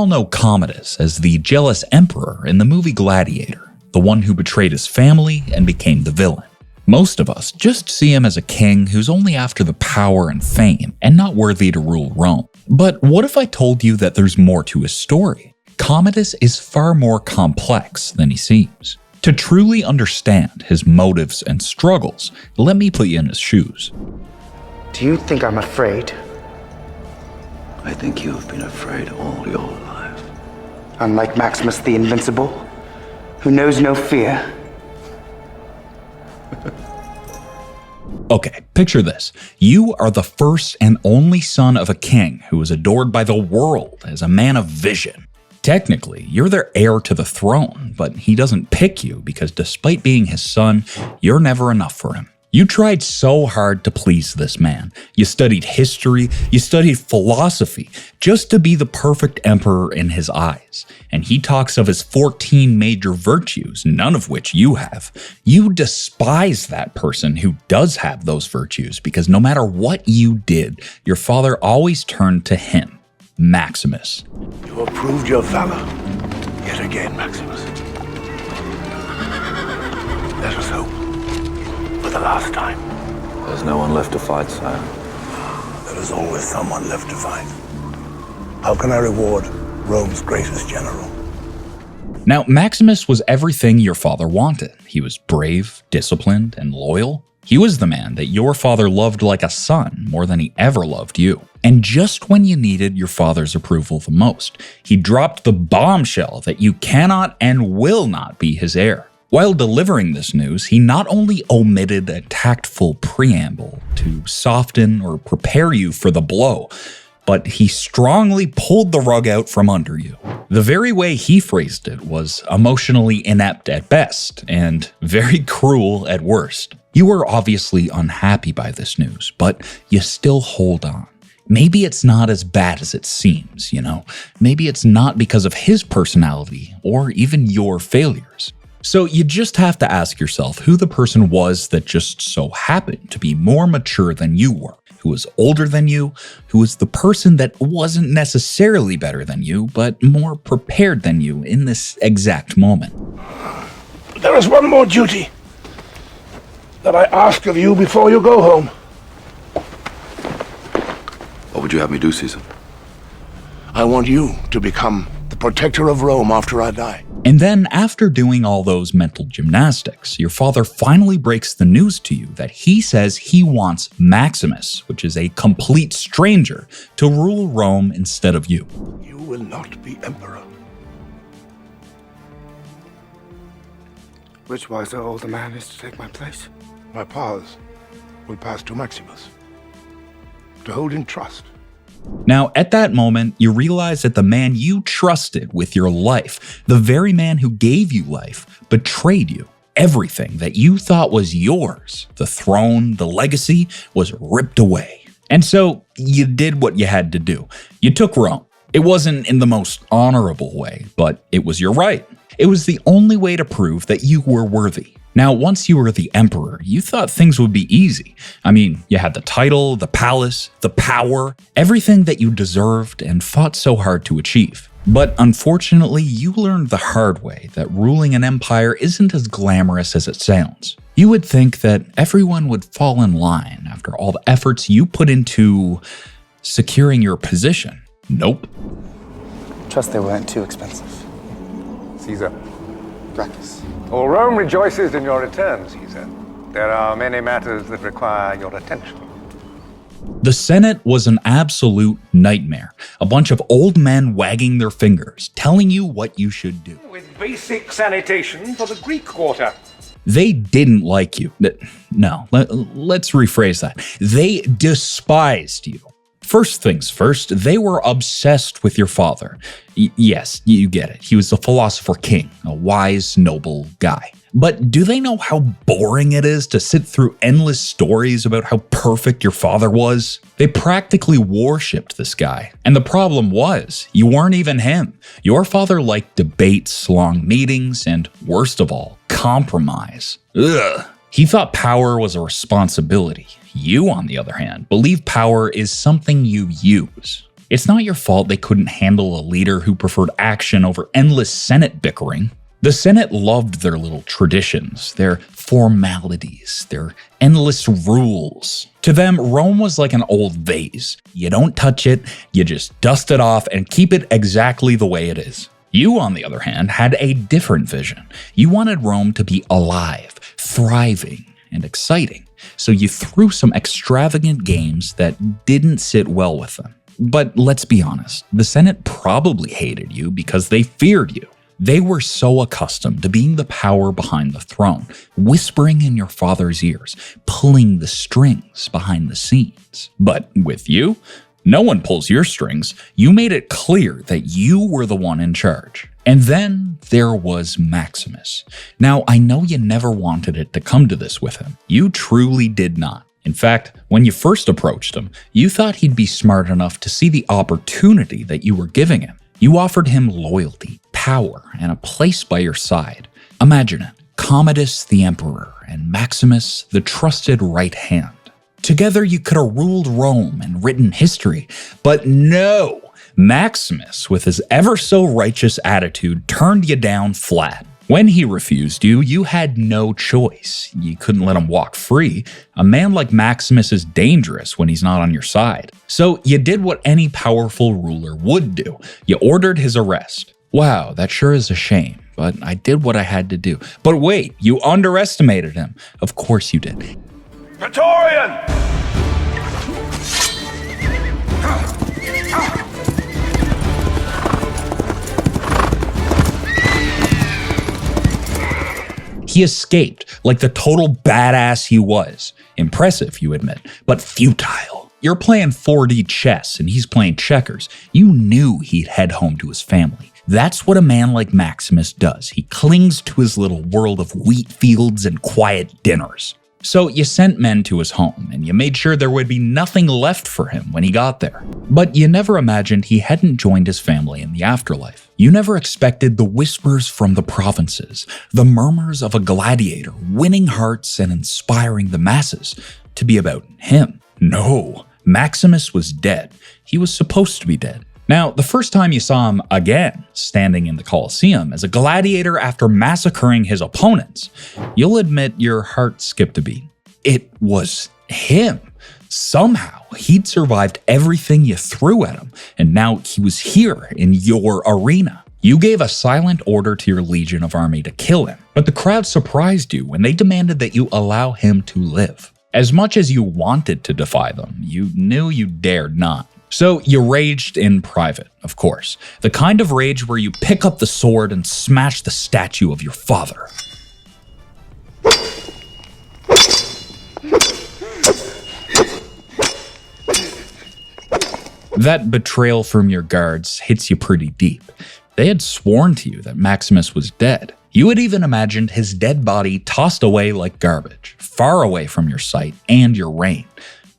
all know Commodus as the jealous emperor in the movie Gladiator, the one who betrayed his family and became the villain. Most of us just see him as a king who's only after the power and fame and not worthy to rule Rome. But what if I told you that there's more to his story? Commodus is far more complex than he seems. To truly understand his motives and struggles, let me put you in his shoes. Do you think I'm afraid? I think you have been afraid all your life. Unlike Maximus the Invincible, who knows no fear. Okay, picture this. You are the first and only son of a king who is adored by the world as a man of vision. Technically, you're their heir to the throne, but he doesn't pick you because despite being his son, you're never enough for him. You tried so hard to please this man. You studied history, you studied philosophy, just to be the perfect emperor in his eyes. And he talks of his 14 major virtues, none of which you have. You despise that person who does have those virtues because no matter what you did, your father always turned to him, Maximus. You have proved your valor yet again, Maximus. Let us hope. For the last time. There's no one left to fight, sire. There is always someone left to fight. How can I reward Rome's greatest general? Now, Maximus was everything your father wanted. He was brave, disciplined, and loyal. He was the man that your father loved like a son more than he ever loved you. And just when you needed your father's approval the most, he dropped the bombshell that you cannot and will not be his heir. While delivering this news, he not only omitted a tactful preamble to soften or prepare you for the blow, but he strongly pulled the rug out from under you. The very way he phrased it was emotionally inept at best and very cruel at worst. You were obviously unhappy by this news, but you still hold on. Maybe it's not as bad as it seems, you know? Maybe it's not because of his personality or even your failures. So you just have to ask yourself who the person was that just so happened to be more mature than you were, who was older than you, who was the person that wasn't necessarily better than you, but more prepared than you in this exact moment. There is one more duty that I ask of you before you go home. What would you have me do, Caesar? I want you to become the protector of Rome after I die. And then, after doing all those mental gymnastics, your father finally breaks the news to you that he says he wants Maximus, which is a complete stranger, to rule Rome instead of you. You will not be emperor. Which wiser older man is to take my place? My powers will pass to Maximus, to hold in trust. Now, at that moment, you realize that the man you trusted with your life, the very man who gave you life, betrayed you. Everything that you thought was yours, the throne, the legacy, was ripped away. And so you did what you had to do. You took Rome. It wasn't in the most honorable way, but it was your right. It was the only way to prove that you were worthy. Now, once you were the emperor, you thought things would be easy. I mean, you had the title, the palace, the power, everything that you deserved and fought so hard to achieve. But unfortunately, you learned the hard way that ruling an empire isn't as glamorous as it sounds. You would think that everyone would fall in line after all the efforts you put into securing your position. Nope. Trust they weren't too expensive. Caesar. Gracchus. All Rome rejoices in your return, Caesar. There are many matters that require your attention. The Senate was an absolute nightmare. A bunch of old men wagging their fingers, telling you what you should do. With basic sanitation for the Greek quarter. They didn't like you. No, let's rephrase that. They despised you. First things first, they were obsessed with your father. Yes, you get it. He was the philosopher king, a wise, noble guy. But do they know how boring it is to sit through endless stories about how perfect your father was? They practically worshipped this guy. And the problem was, you weren't even him. Your father liked debates, long meetings, and worst of all, compromise. Ugh. He thought power was a responsibility. You, on the other hand, believe power is something you use. It's not your fault they couldn't handle a leader who preferred action over endless Senate bickering. The Senate loved their little traditions, their formalities, their endless rules. To them, Rome was like an old vase. You don't touch it, you just dust it off and keep it exactly the way it is. You, on the other hand, had a different vision. You wanted Rome to be alive, thriving, and exciting. So you threw some extravagant games that didn't sit well with them. But let's be honest, the Senate probably hated you because they feared you. They were so accustomed to being the power behind the throne, whispering in your father's ears, pulling the strings behind the scenes. But with you, no one pulls your strings. You made it clear that you were the one in charge. And then there was Maximus. Now, I know you never wanted it to come to this with him. You truly did not. In fact, when you first approached him, you thought he'd be smart enough to see the opportunity that you were giving him. You offered him loyalty, power, and a place by your side. Imagine it, Commodus the emperor and Maximus the trusted right hand. Together you could have ruled Rome and written history, but no! Maximus, with his ever-so-righteous attitude, turned you down flat. When he refused you, you had no choice. You couldn't let him walk free. A man like Maximus is dangerous when he's not on your side. So you did what any powerful ruler would do. You ordered his arrest. Wow, that sure is a shame, but I did what I had to do. But wait, you underestimated him. Of course you did. Praetorian! He escaped like the total badass he was. Impressive, you admit, but futile. You're playing 4D chess and he's playing checkers. You knew he'd head home to his family. That's what a man like Maximus does. He clings to his little world of wheat fields and quiet dinners. So you sent men to his home, and you made sure there would be nothing left for him when he got there. But you never imagined he hadn't joined his family in the afterlife. You never expected the whispers from the provinces, the murmurs of a gladiator winning hearts and inspiring the masses, to be about him. No, Maximus was dead. He was supposed to be dead. Now, the first time you saw him again, standing in the Colosseum as a gladiator after massacring his opponents, you'll admit your heart skipped a beat. It was him. Somehow, he'd survived everything you threw at him, and now he was here in your arena. You gave a silent order to your legion of army to kill him, but the crowd surprised you when they demanded that you allow him to live. As much as you wanted to defy them, you knew you dared not. So you raged in private, of course. The kind of rage where you pick up the sword and smash the statue of your father. That betrayal from your guards hits you pretty deep. They had sworn to you that Maximus was dead. You had even imagined his dead body tossed away like garbage, far away from your sight and your reign.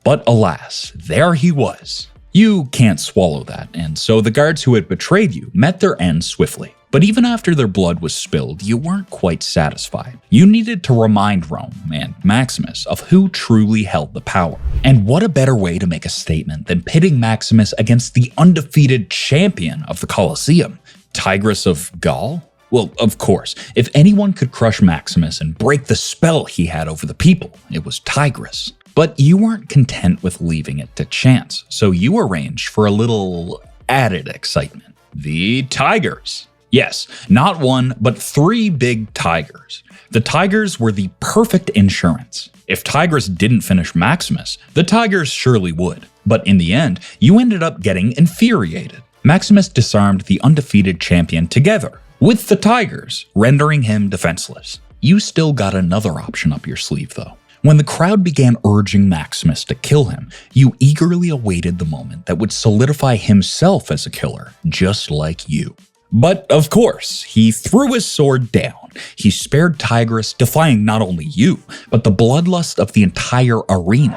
But alas, there he was. You can't swallow that, and so the guards who had betrayed you met their end swiftly. But even after their blood was spilled, you weren't quite satisfied. You needed to remind Rome and Maximus of who truly held the power. And what a better way to make a statement than pitting Maximus against the undefeated champion of the Colosseum, Tigress of Gaul? Well, of course, if anyone could crush Maximus and break the spell he had over the people, it was Tigress. But you weren't content with leaving it to chance, so you arranged for a little added excitement. The tigers. Yes, not one, but 3 big tigers. The tigers were the perfect insurance. If Tigress didn't finish Maximus, the tigers surely would. But in the end, you ended up getting infuriated. Maximus disarmed the undefeated champion together with the tigers, rendering him defenseless. You still got another option up your sleeve, though. When the crowd began urging Maximus to kill him, you eagerly awaited the moment that would solidify himself as a killer, just like you. But of course, he threw his sword down. He spared Tigress, defying not only you, but the bloodlust of the entire arena.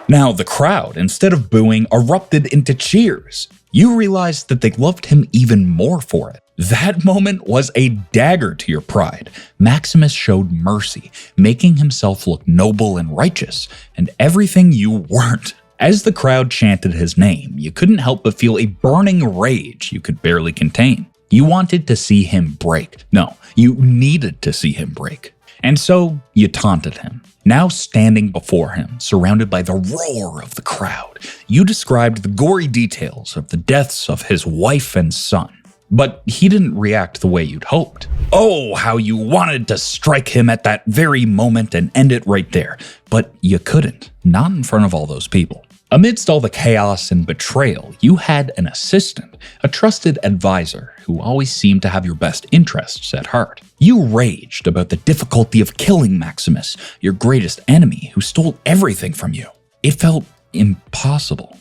Now, the crowd, instead of booing, erupted into cheers. You realized that they loved him even more for it. That moment was a dagger to your pride. Maximus showed mercy, making himself look noble and righteous, and everything you weren't. As the crowd chanted his name, you couldn't help but feel a burning rage you could barely contain. You wanted to see him break. No, you needed to see him break. And so you taunted him. Now standing before him, surrounded by the roar of the crowd, you described the gory details of the deaths of his wife and son. But he didn't react the way you'd hoped. Oh, how you wanted to strike him at that very moment and end it right there. But you couldn't, not in front of all those people. Amidst all the chaos and betrayal, you had an assistant, a trusted advisor who always seemed to have your best interests at heart. You raged about the difficulty of killing Maximus, your greatest enemy who stole everything from you. It felt impossible.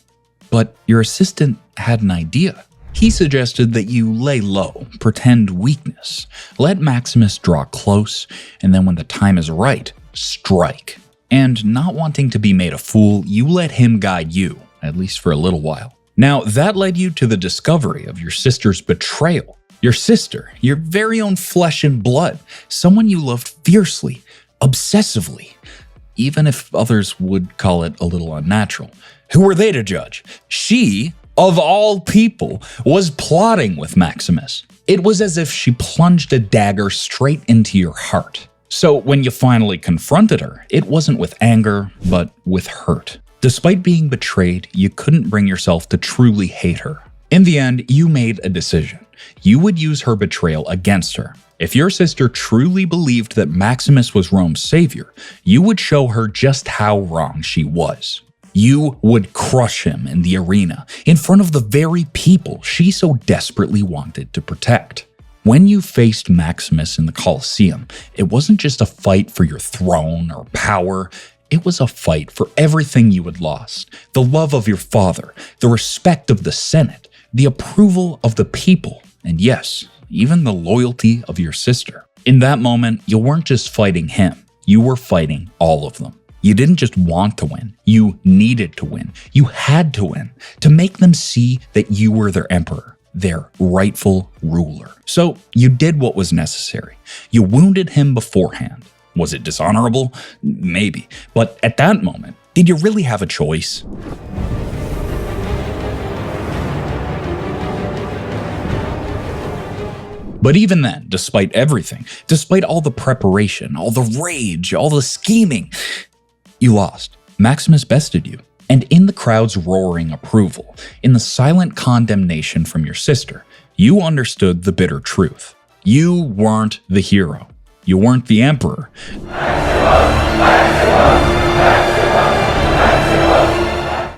But your assistant had an idea. He suggested that you lay low, pretend weakness, let Maximus draw close, and then when the time is right, strike. And not wanting to be made a fool, you let him guide you, at least for a little while. Now, that led you to the discovery of your sister's betrayal. Your sister, your very own flesh and blood, someone you loved fiercely, obsessively, even if others would call it a little unnatural. Who were they to judge? She, of all people, was plotting with Maximus. It was as if she plunged a dagger straight into your heart. So when you finally confronted her, it wasn't with anger, but with hurt. Despite being betrayed, you couldn't bring yourself to truly hate her. In the end, you made a decision. You would use her betrayal against her. If your sister truly believed that Maximus was Rome's savior, you would show her just how wrong she was. You would crush him in the arena, in front of the very people she so desperately wanted to protect. When you faced Maximus in the Colosseum, it wasn't just a fight for your throne or power, it was a fight for everything you had lost. The love of your father, the respect of the Senate, the approval of the people, and yes, even the loyalty of your sister. In that moment, you weren't just fighting him, you were fighting all of them. You didn't just want to win, you needed to win. You had to win, to make them see that you were their emperor, their rightful ruler. So you did what was necessary. You wounded him beforehand. Was it dishonorable? Maybe. But at that moment, did you really have a choice? But even then, despite everything, despite all the preparation, all the rage, all the scheming, you lost. Maximus bested you. And in the crowd's roaring approval, in the silent condemnation from your sister, you understood the bitter truth. You weren't the hero. You weren't the emperor.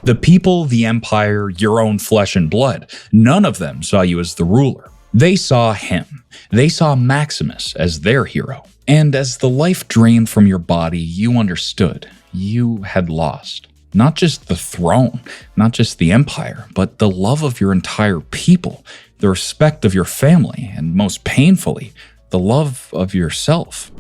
The people, the empire, your own flesh and blood, none of them saw you as the ruler. They saw him. They saw Maximus as their hero. And as the life drained from your body, you understood. You had lost. Not just the throne, not just the empire, but the love of your entire people, the respect of your family, and most painfully, the love of yourself.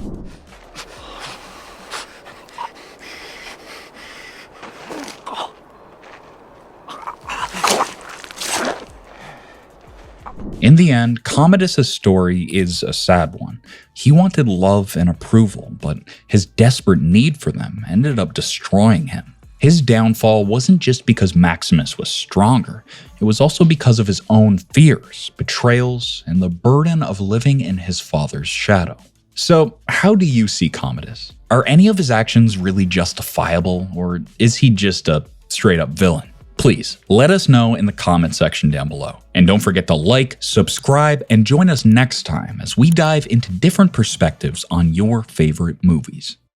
In the end, Commodus' story is a sad one. He wanted love and approval, but his desperate need for them ended up destroying him. His downfall wasn't just because Maximus was stronger, it was also because of his own fears, betrayals, and the burden of living in his father's shadow. So, how do you see Commodus? Are any of his actions really justifiable, or is he just a straight-up villain? Please, let us know in the comment section down below. And don't forget to like, subscribe, and join us next time as we dive into different perspectives on your favorite movies.